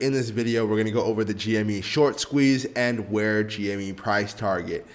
In this video, we're going to go over the GME short squeeze and where GME price target.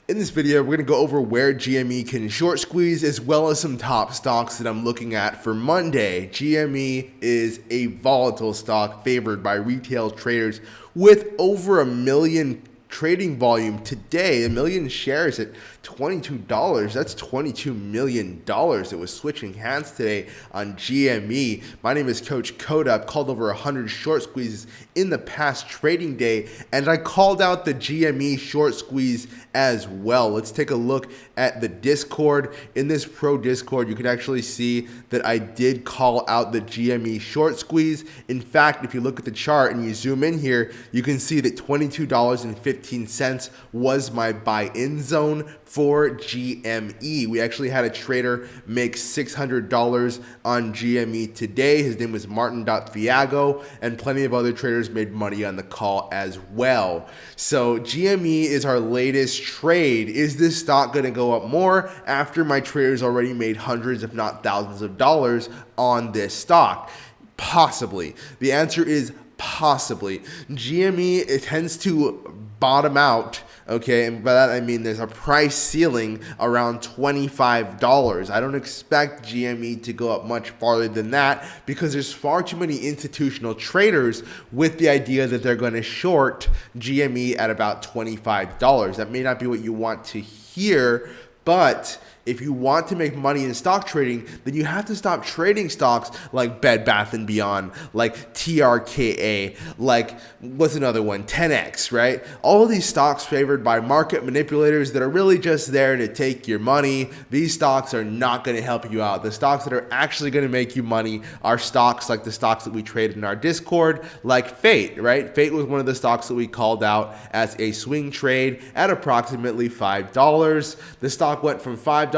In this video, we're going to go over where GME can short squeeze as well as some top stocks that I'm looking at for Monday. GME is a volatile stock favored by retail traders with over 1 million trading volume today, 1 million shares at $22. That's $22 million. It was switching hands today on GME. My name is Coach Coda. I've called over 100 short squeezes in the past trading day, and I called out the GME short squeeze as well. Let's take a look at the Discord. In this pro Discord, you can actually see that I did call out the GME short squeeze. In fact, if you look at the chart and you zoom in here, you can see that $22.15 was my buy-in zone for GME. We actually had a trader make $600 on GME today. His name was Martin.Fiago, and plenty of other traders made money on the call as well. So GME is our latest trade. Is this stock going to go up more after my traders already made hundreds, if not thousands of dollars on this stock? Possibly. The answer is possibly. GME, it tends to bottom out, okay, and by that I mean there's a price ceiling around $25. I don't expect GME to go up much farther than that because there's far too many institutional traders with the idea that they're going to short GME at about $25. That may not be what you want to hear, but if you want to make money in stock trading, then you have to stop trading stocks like Bed Bath & Beyond, like TRKA, like, what's another one, 10X, right? All of these stocks favored by market manipulators that are really just there to take your money. These stocks are not going to help you out. The stocks that are actually going to make you money are stocks like the stocks that we traded in our Discord, like Fate, right? Fate was one of the stocks that we called out as a swing trade at approximately $5. The stock went from $5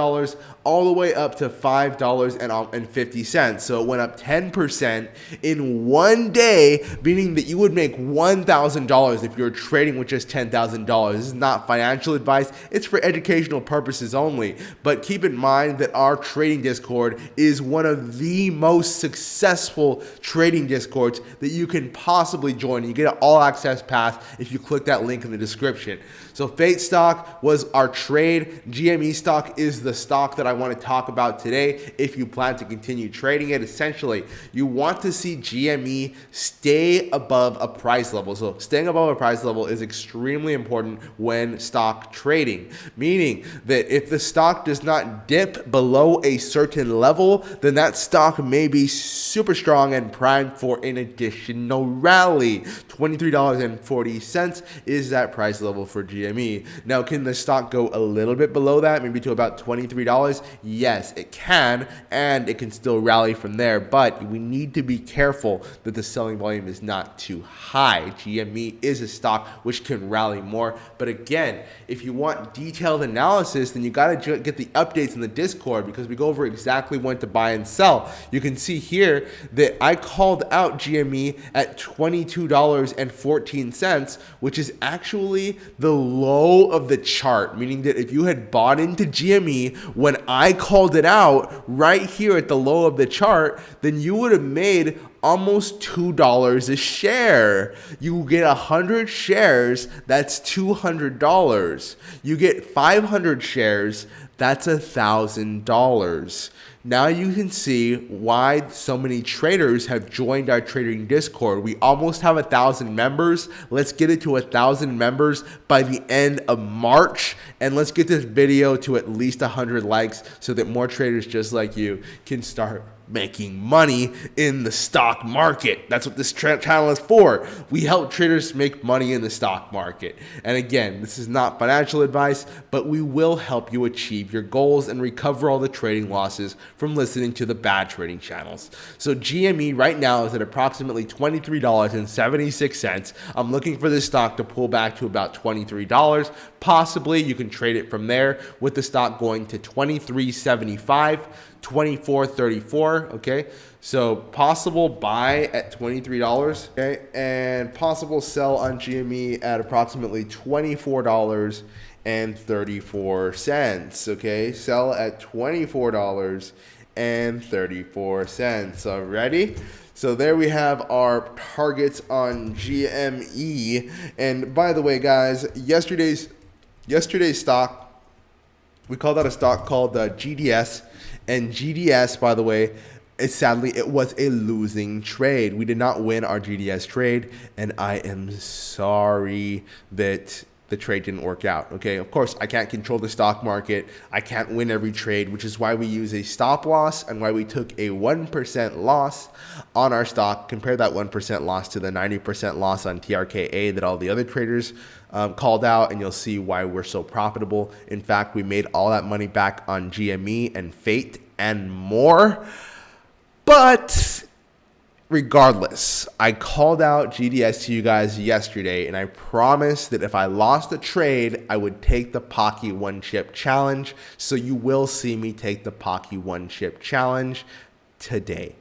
all the way up to $5.50. So it went up 10% in one day, meaning that you would make $1,000 if you're trading with just $10,000. This is not financial advice. It's for educational purposes only. But keep in mind that our trading Discord is one of the most successful trading Discords that you can possibly join. You get an all access pass if you click that link in the description. So Fate stock was our trade. GME stock is the stock that I want to talk about today if you plan to continue trading it. Essentially, you want to see GME stay above a price level. So staying above a price level is extremely important when stock trading, meaning that if the stock does not dip below a certain level, then that stock may be super strong and primed for an additional rally. $23.40 is that price level for GME. Now, can the stock go a little bit below that, maybe to about $23? Yes, it can, and it can still rally from there, but we need to be careful that the selling volume is not too high. GME is a stock which can rally more, but again, if you want detailed analysis, then you got to get the updates in the Discord because we go over exactly when to buy and sell. You can see here that I called out GME at $22.14, which is actually the low of the chart, meaning that if you had bought into GME when I called it out right here at the low of the chart, then you would have made almost $2 a share. You get 100 shares, that's $200. You get 500 shares, that's $1,000. Now you can see why so many traders have joined our trading Discord. We almost have 1,000 members. Let's get it to 1,000 members by the end of March. And let's get this video to at least 100 likes so that more traders just like you can start making money in the stock market. That's what this channel is for. We help traders make money in the stock market. And again, this is not financial advice, but we will help you achieve your goals and recover all the trading losses from listening to the bad trading channels. So GME right now is at approximately $23.76. I'm looking for this stock to pull back to about $23. Possibly you can trade it from there with the stock going to $23.75. $24.34, okay? So possible buy at $23, okay? And possible sell on GME at approximately $24.34, okay? Sell at $24.34. Ready? So there we have our targets on GME. And by the way, guys, yesterday's stock, we call that a stock called GDS. And GDS, by the way, sadly, it was a losing trade. We did not win our GDS trade, and I am sorry that the trade didn't work out. Okay, of course, I can't control the stock market. I can't win every trade, which is why we use a stop loss and why we took a 1% loss on our stock. Compare that 1% loss to the 90% loss on TRKA that all the other traders called out, and you'll see why we're so profitable. In fact, we made all that money back on GME and Fate and more. But regardless, I called out GDS to you guys yesterday, and I promised that if I lost a trade, I would take the Pocky One Chip Challenge. So you will see me take the Pocky One Chip Challenge today.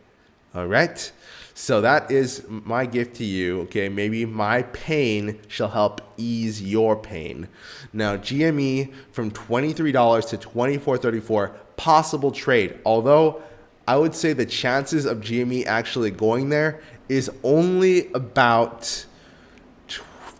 All right? So that is my gift to you. Okay, maybe my pain shall help ease your pain. Now, GME from $23 to $24.34, possible trade. Although I would say the chances of GME actually going there is only about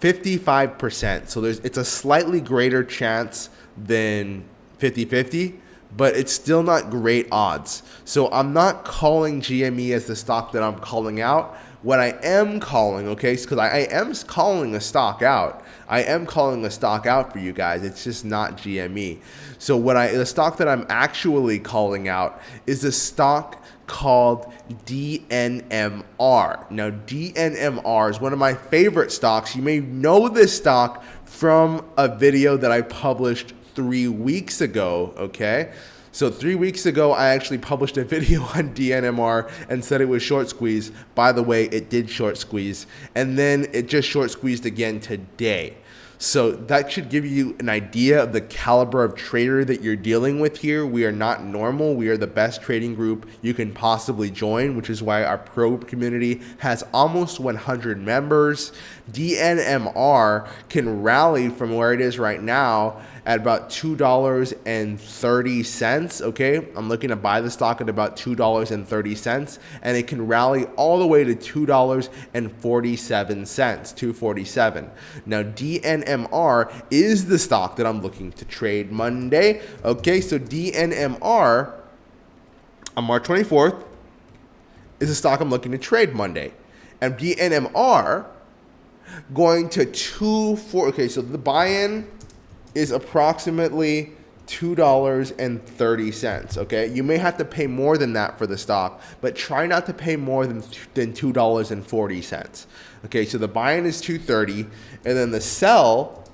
55%. So it's a slightly greater chance than 50-50, but it's still not great odds. So I'm not calling GME as the stock that I'm calling out. What I am calling, okay, because I am calling a stock out. I am calling a stock out for you guys. It's just not GME. So the stock that I'm actually calling out is a stock called DNMR. Now, DNMR is one of my favorite stocks. You may know this stock from a video that I published 3 weeks ago, okay? So 3 weeks ago, I actually published a video on DNMR and said it was short squeeze. By the way, it did short squeeze. And then it just short squeezed again today. So that should give you an idea of the caliber of trader that you're dealing with here. We are not normal. We are the best trading group you can possibly join, which is why our pro community has almost 100 members. DNMR can rally from where it is right now at about $2.30. Okay, I'm looking to buy the stock at about $2.30, and it can rally all the way to $2.47, $2.47. Now, DNMR is the stock that I'm looking to trade Monday. Okay, so DNMR on March 24th is a stock I'm looking to trade Monday, and DNMR going to okay, so the buy-in is approximately $2.30. Okay, you may have to pay more than that for the stock, but try not to pay more than $2.40. Okay, so the buy-in is $2.30, and then the sell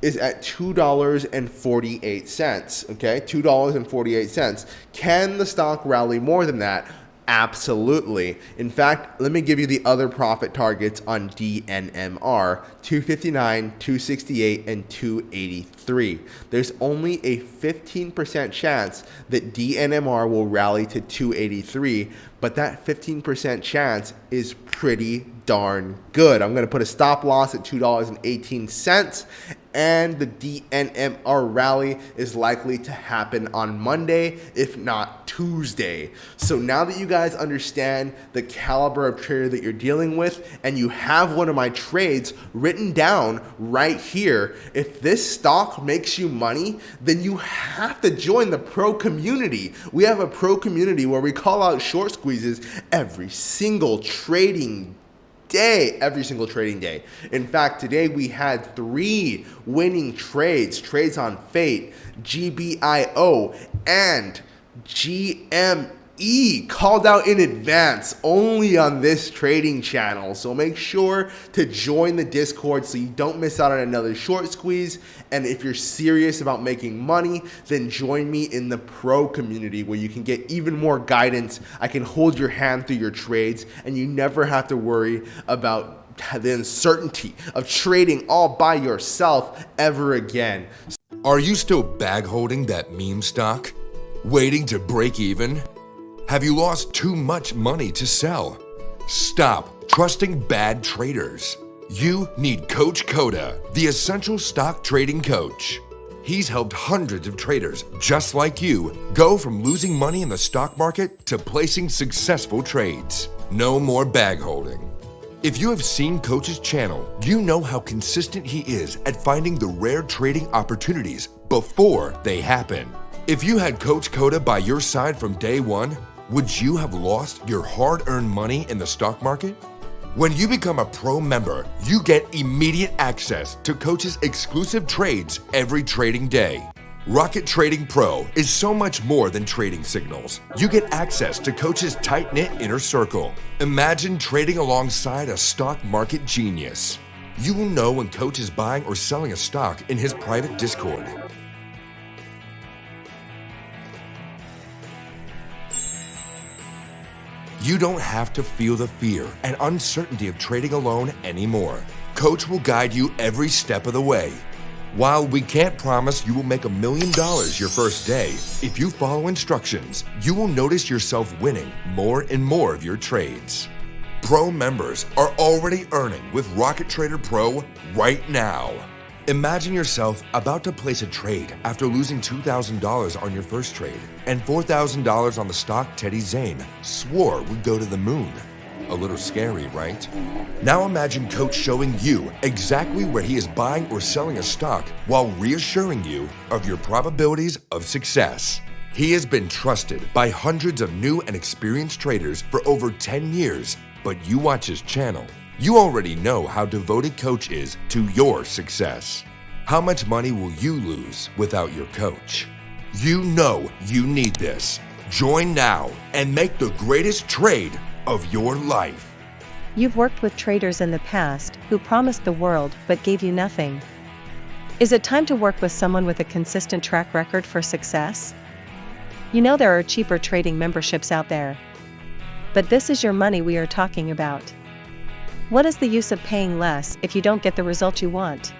is at $2.48. Okay, $2.48. Can the stock rally more than that? Absolutely. In fact, let me give you the other profit targets on DNMR: 259, 268, and 283. There's only a 15% chance that DNMR will rally to 283, but that 15% chance is pretty darn good. I'm going to put a stop loss at $2.18, and the DNMR rally is likely to happen on Monday, if not Tuesday. So now that you guys understand the caliber of trader that you're dealing with, and you have one of my trades written down right here, if this stock makes you money, then you have to join the pro community. We have a pro community where we call out short squeezes every single trading day. In fact, today we had 3 winning trades on Fate, GBIO, and GME, called out in advance only on this trading channel. So make sure to join the Discord so you don't miss out on another short squeeze. And if you're serious about making money, then join me in the pro community where you can get even more guidance. I can hold your hand through your trades, and you never have to worry about the uncertainty of trading all by yourself ever again. Are you still bag holding that meme stock? Waiting to break even? Have you lost too much money to sell? Stop trusting bad traders. You need Coach Koda, the essential stock trading coach. He's helped hundreds of traders just like you go from losing money in the stock market to placing successful trades. No more bag holding. If you have seen Coach's channel, you know how consistent he is at finding the rare trading opportunities before they happen. If you had Coach Coda by your side from day one, would you have lost your hard-earned money in the stock market? When you become a pro member, you get immediate access to Coach's exclusive trades every trading day. Rocket Trading Pro is so much more than trading signals. You get access to Coach's tight-knit inner circle. Imagine trading alongside a stock market genius. You will know when Coach is buying or selling a stock in his private Discord. You don't have to feel the fear and uncertainty of trading alone anymore. Coach will guide you every step of the way. While we can't promise you will make $1 million your first day, if you follow instructions, you will notice yourself winning more and more of your trades. Pro members are already earning with Rocket Trader Pro right now. Imagine yourself about to place a trade after losing $2,000 on your first trade and $4,000 on the stock Teddy Zane swore would go to the moon. A little scary, right? Now imagine Coach showing you exactly where he is buying or selling a stock while reassuring you of your probabilities of success. He has been trusted by hundreds of new and experienced traders for over 10 years, but you watch his channel. You already know how devoted Coach is to your success. How much money will you lose without your coach? You know you need this. Join now and make the greatest trade of your life. You've worked with traders in the past who promised the world but gave you nothing. Is it time to work with someone with a consistent track record for success? You know there are cheaper trading memberships out there. But this is your money we are talking about. What is the use of paying less if you don't get the result you want?